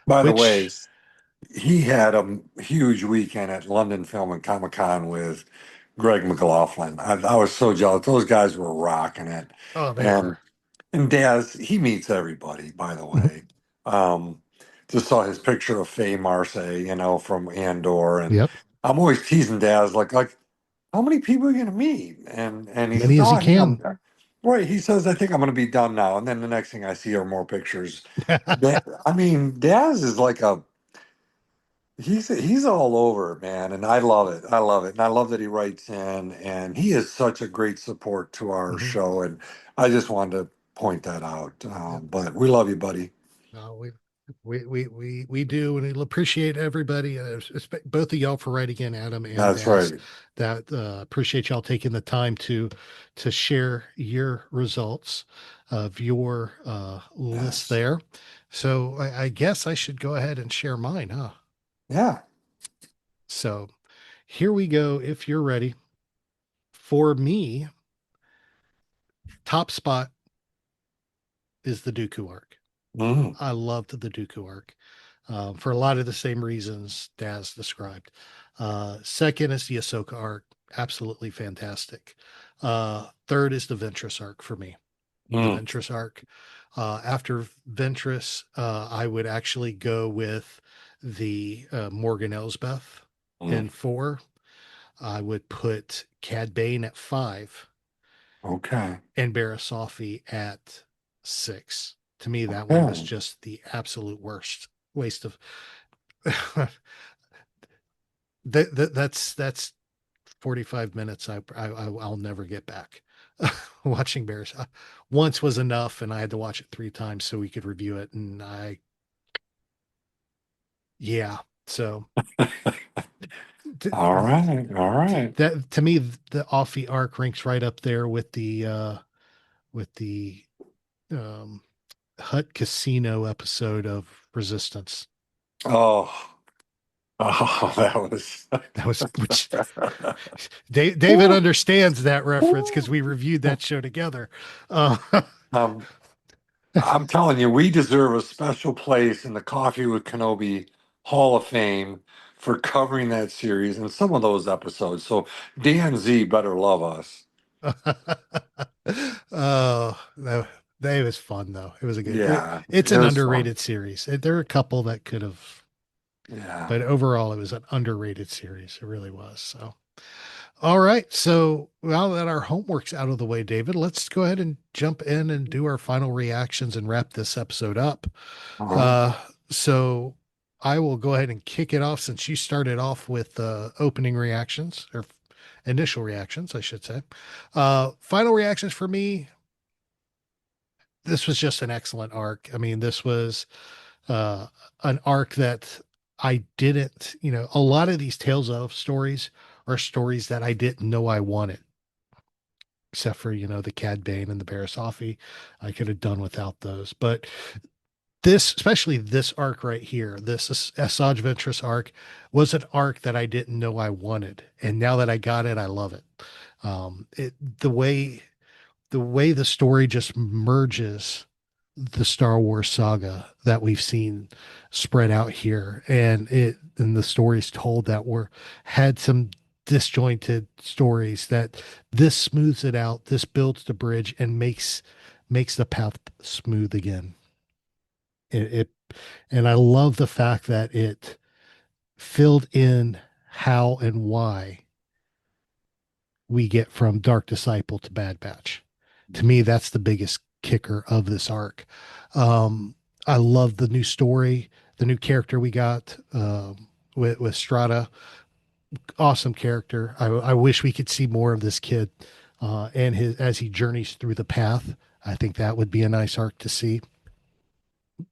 By the way, he had a huge weekend at London Film and Comic Con with Greg McLaughlin. I was so jealous. Those guys were rocking it. Oh, they were. And Daz, he meets everybody, by the way. Just saw his picture of Faye Marseille, from Andor. And I'm always teasing Daz, like how many people are you going to meet? And he Many says, as oh, he I think can. I'm right. He says, I think I'm going to be done now. And then the next thing I see are more pictures. I mean, Daz is like he's all over, man, and I love it. I love it, and I love that he writes in, and he is such a great support to our Hmm. show. And I just wanted to point that out. Yep. But we love you, buddy. No, we do, and we appreciate everybody, both of y'all for writing in, Adam and That's Daz. right. That appreciate y'all taking the time to share your results of your list Yes. there. So I guess I should go ahead and share mine, huh? Yeah. So here we go. If you're ready, for me, top spot is the Dooku arc. Mm. I loved the Dooku arc for a lot of the same reasons Daz described. Second is the Ahsoka arc, absolutely fantastic. Third is the Ventress arc for me. The Mm. Ventress arc. After Ventress, I would actually go with the Morgan Elsbeth in Mm. 4. I would put Cad Bane at 5 Okay. and Barasafi at 6. To me, that one was Okay. just the absolute worst waste of that's 45 minutes I'll never get back. Watching Bears once was enough, and I had to watch it 3 times so we could review it. And yeah, so All right. All right. that to me, the Offie arc ranks right up there with the um, Hut Casino episode of Resistance. Oh. Oh, that was. That was which David understands that reference because we reviewed that show together. Uh, um, I'm telling you, we deserve a special place in the Coffee with Kenobi Hall of Fame for covering that series and some of those episodes. So Dan Z better love us. oh, that was fun though. It was a good. Yeah, It's it an was fun. underrated series. There are a couple that could have, Yeah. but overall, it was an underrated series. It really was. So, all right. So now that our homework's out of the way, David, let's go ahead and jump in and do our final reactions and wrap this episode up. Uh-huh. Uh, so I will go ahead and kick it off since you started off with opening reactions or initial reactions, I should say. Final reactions for me. This was just an excellent arc. I mean, this was uh, an arc that I didn't, a lot of these Tales of stories are stories that I didn't know I wanted, except for, the Cad Bane and the Barasafi. I could have done without those. But this, especially this arc right here, this Asajj Ventress arc, was an arc that I didn't know I wanted, and now that I got it, I love it. It the way the story just merges the Star Wars saga that we've seen spread out here, and the stories told that were had some disjointed stories, that this smooths it out, this builds the bridge and makes the path smooth again. It and I love the fact that it filled in how and why we get from Dark Disciple to Bad Batch. To me, that's the biggest kicker of this arc. I love the new story, the new character we got with Strata. Awesome character. I wish we could see more of this kid and his as he journeys through the path. I think that would be a nice arc to see.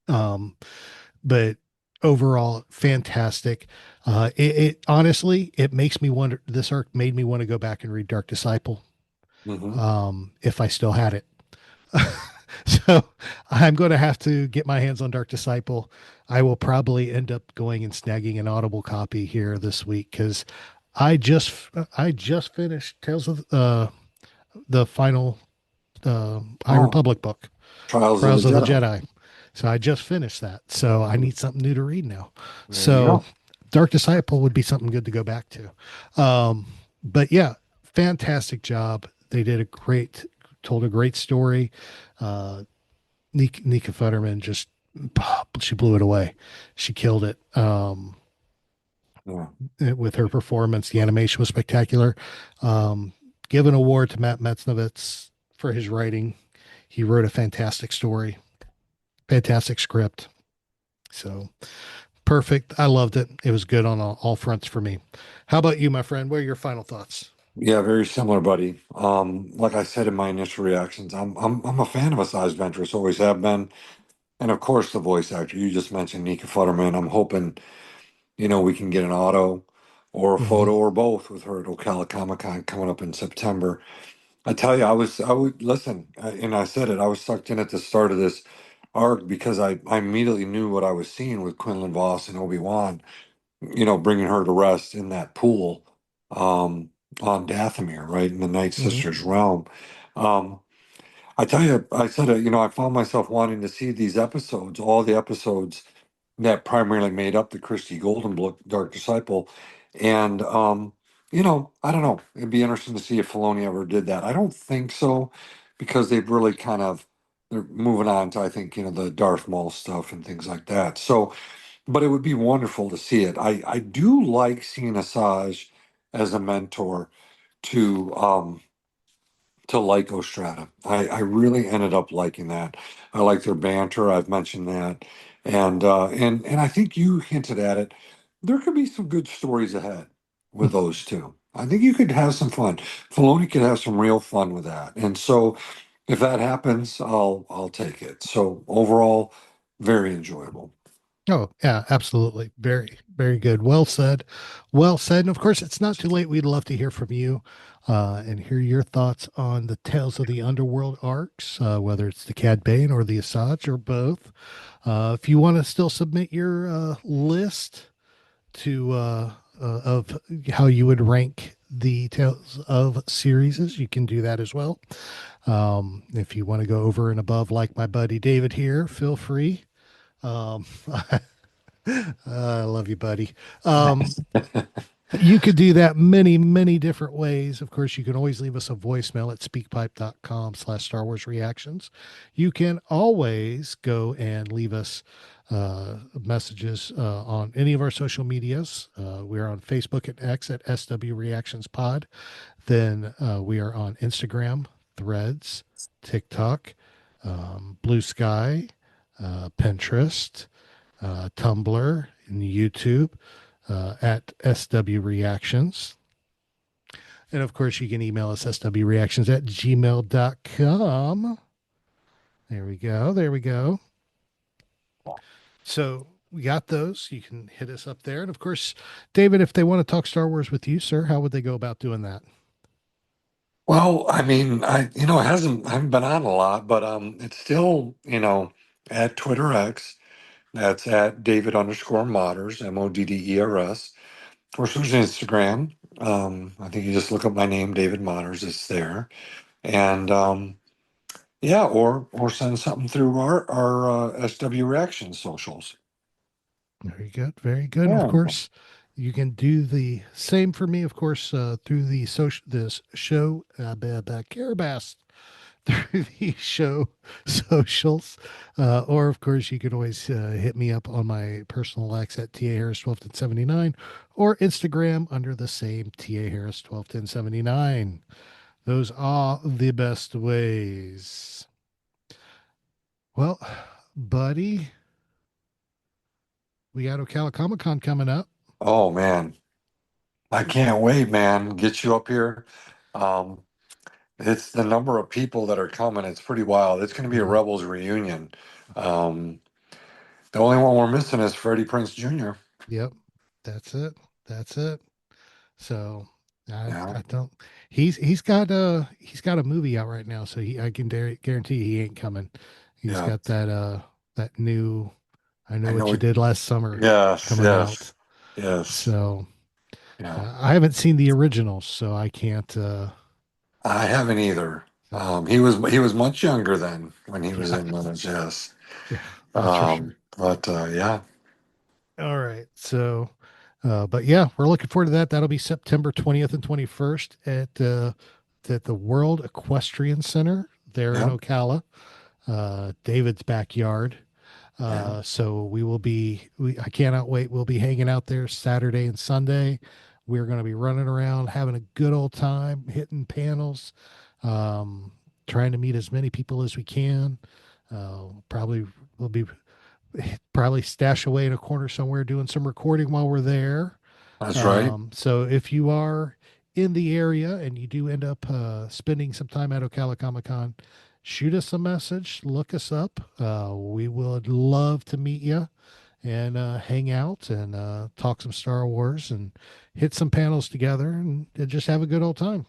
But overall, fantastic. It honestly, it makes me wonder. This arc made me want to go back and read Dark Disciple, if I still had it. So I'm going to have to get my hands on Dark Disciple. I will probably end up going and snagging an Audible copy here this week because I just finished Tales of the final High Republic book, Trials of the Trials of the Jedi. Jedi. So I just finished that. So I need something new to read now. There you So go. Dark Disciple would be something good to go back to. But yeah, fantastic job. They told a great story. Nika Futterman just, she blew it away. She killed it. Yeah. with her performance. The animation was spectacular. Give an award to Matt Metznovitz for his writing. He wrote a fantastic story, fantastic script. So perfect. I loved it. It was good on all fronts for me. How about you, my friend? What are your final thoughts? Yeah, very similar, buddy. Like I said in my initial reactions, I'm a fan of Asajj Ventress, always have been, and of course the voice actor you just mentioned, Nika Futterman. I'm hoping we can get an auto or a Mm-hmm. photo or both with her at Ocala Comic Con coming up in September. I tell you, I would listen, and I said it. I was sucked in at the start of this arc because I immediately knew what I was seeing with Quinlan Voss and Obi-Wan, bringing her to rest in that pool, um, on Dathomir, right in the Night Mm-hmm. Sisters realm. Um, I tell you, I said it. I found myself wanting to see these episodes, all the episodes that primarily made up the Christie Golden book, Dark Disciple, and I don't know. It'd be interesting to see if Filoni ever did that. I don't think so, because they've really they're moving on to, I think, the Darth Maul stuff and things like that. So, but it would be wonderful to see it. I do like seeing Asajj as a mentor to Lyco Strata. I really ended up liking that. I like their banter. I've mentioned that, and I think you hinted at it. There could be some good stories ahead with those two. I think you could have some fun. Filoni could have some real fun with that, and so if that happens, I'll take it. So overall, very enjoyable. Oh, yeah, absolutely. Very, very good. Well said. Well said. And of course, it's not too late. We'd love to hear from you and hear your thoughts on the Tales of the Underworld arcs, whether it's the Cad Bane or the Asajj or both. If you want to still submit your list to of how you would rank the Tales of series, you can do that as well. If you want to go over and above, like my buddy David here, feel free. Um, I love you, buddy. You could do that many, many different ways. Of course, you can always leave us a voicemail at speakpipe.com/Star Wars reactions. You can always go and leave us messages on any of our social medias. We're on Facebook and X at SW Reactions Pod. Then we are on Instagram, Threads, TikTok, Blue Sky, Pinterest, Tumblr, and YouTube at SW Reactions. And of course, you can email us swreactions at gmail.com. There we go. There we go. So we got those. You can hit us up there. And of course, David, if they want to talk Star Wars with you, sir, how would they go about doing that? Well, I mean, I haven't been on a lot, but it's still, at Twitter X. That's at David underscore Modders, Modders. Of course, there's Instagram. I think you just look up my name, David Modders. It's there, and yeah, or send something through our SW Reaction socials. Very good. Very good. And of Yeah, course, you can do the same for me, of course, through the social this show Carabast through the show socials. Or of course you can always hit me up on my personal X at TA Harris 121079 or Instagram under the same TA Harris 121079. Those are the best ways. Well, buddy, we got Ocala Comic Con coming up. Oh man, I can't wait, man. Get you up here. Um, it's the number of people that are coming. It's pretty wild. It's going to be a Rebels reunion. Um, the only one we're missing is Freddie Prinze Jr. Yep, that's it. That's it. So Yeah, I don't. He's got a movie out right now, so I can guarantee he ain't coming. He's yeah. got that new I Know I What know You it. Did Last Summer Yes, coming out. yes, yes. So Yeah, I haven't seen the originals, so I can't. I haven't either. So He was much younger then when he was yeah, in Mothers. Yes. yeah, that's for sure. But yeah, All right, so. But yeah, we're looking forward to that. That'll be September 20th and 21st at the World Equestrian Center there in yeah. Ocala, David's backyard. So I cannot wait. We'll be hanging out there Saturday and Sunday. We're going to be running around, having a good old time, hitting panels, um, trying to meet as many people as we can. Probably we'll be probably stash away in a corner somewhere doing some recording while we're there. That's right. So if you are in the area and you do end up spending some time at Ocala Comic Con, shoot us a message, look us up. We would love to meet you and hang out and talk some Star Wars and hit some panels together and just have a good old time.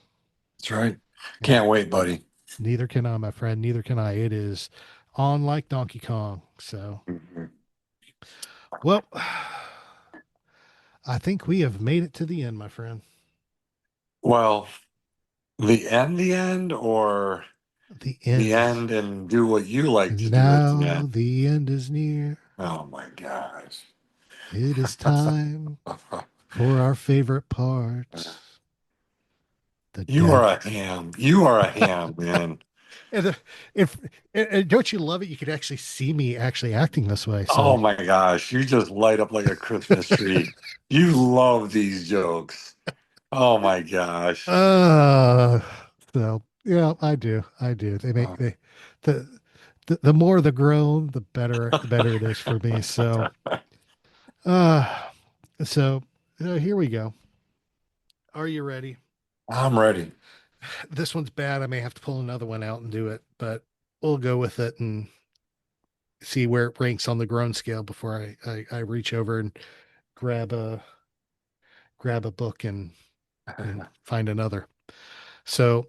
That's right. Can't wait, buddy. Neither can I, my friend. Neither can I. It is on like Donkey Kong. So, well, I think we have made it to the end, my friend. Well, the end, or the end and do what you like to do now at the end. The end is near. Oh my gosh. It is time for our favorite part. You are a ham. You are a ham, man. And don't you love it? You could actually see me actually acting this way. So. Oh my gosh, you just light up like a Christmas tree. You love these jokes. Oh my gosh. So yeah, I do. They make the more the groan, the better it is for me. So so here we go. Are you ready? I'm ready. This one's bad. I may have to pull another one out and do it, but we'll go with it and see where it ranks on the groan scale before I reach over and grab a book and find another. So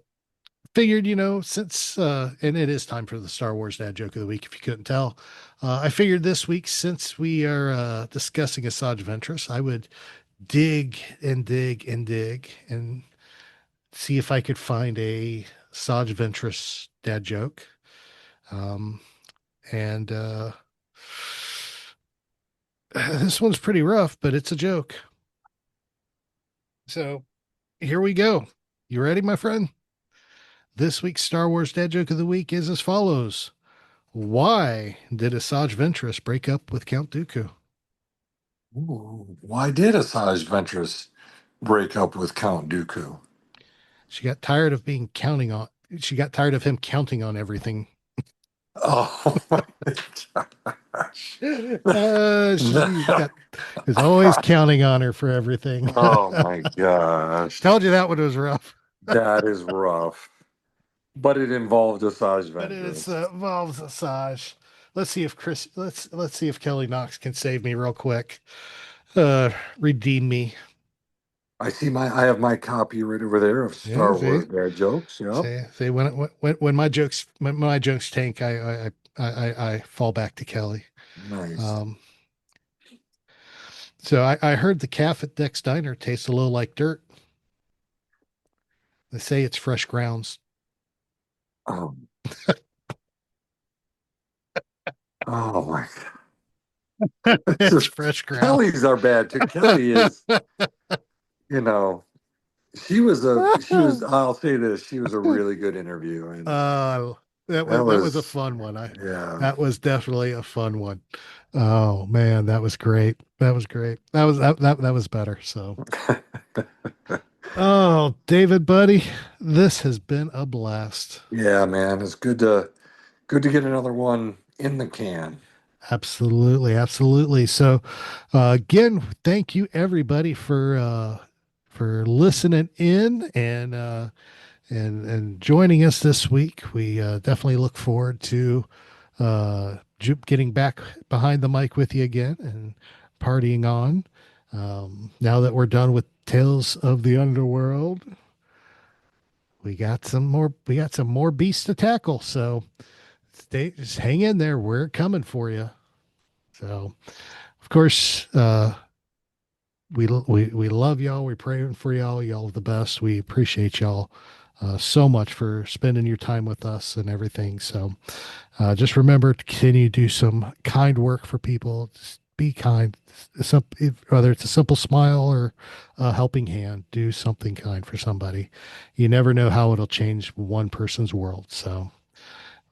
figured, since and it is time for the Star Wars Dad Joke of the Week, if you couldn't tell, I figured this week, since we are discussing Asajj Ventress, I would dig and dig and dig and see if I could find a Asajj Ventress dad joke. And this one's pretty rough, but it's a joke. So here we go. You ready, my friend? This week's Star Wars Dad Joke of the Week is as follows. Why did Asajj Ventress break up with Count Dooku? Ooh, why did Asajj Ventress break up with Count Dooku? She got tired of him counting on everything. Oh my gosh. He's always counting on her for everything. Oh my gosh. Told you that one was rough. That is rough. But it involved Asajj Ventress. But it involves Asajj. Let's see if Kelly Knox can save me real quick. Redeem me. I have my copy right over there of Star Wars Dad Jokes. Yep. See, when my jokes tank, I fall back to Kelly. Nice. So I heard the calf at Deck's Diner tastes a little like dirt. They say it's fresh grounds. Oh my God. It's fresh grounds. Kelly's are bad too. Kelly is, she was I'll say this, she was a really good interview. And that was a fun one. That was definitely a fun one. Oh man, that was great. That was better. So oh, David, buddy, this has been a blast. Yeah, man. It's good to get another one in the can. Absolutely. So again, thank you everybody for listening in and joining us this week. We definitely look forward to getting back behind the mic with you again and partying on. Now that we're done with Tales of the Underworld, we got some more beasts to tackle. So just hang in there. We're coming for you. So, of course, we love y'all. We're praying for y'all. Y'all are the best. We appreciate y'all so much for spending your time with us and everything. So, just remember to continue to do some kind work for people. Just be kind. Whether it's a simple smile or a helping hand, do something kind for somebody. You never know how it'll change one person's world. So,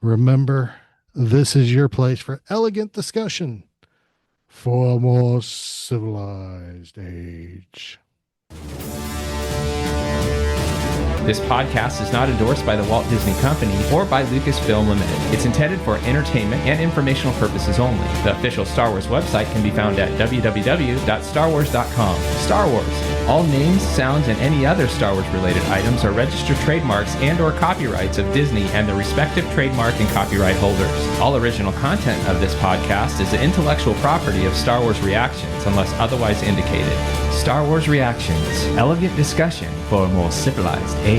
remember, This is your place for elegant discussion for a more civilized age. This podcast is not endorsed by the Walt Disney Company or by Lucasfilm Limited. It's intended for entertainment and informational purposes only. The official Star Wars website can be found at www.starwars.com. Star Wars. All names, sounds, and any other Star Wars related items are registered trademarks and or copyrights of Disney and the respective trademark and copyright holders. All original content of this podcast is the intellectual property of Star Wars Reactions unless otherwise indicated. Star Wars Reactions. Elegant discussion for a more civilized age.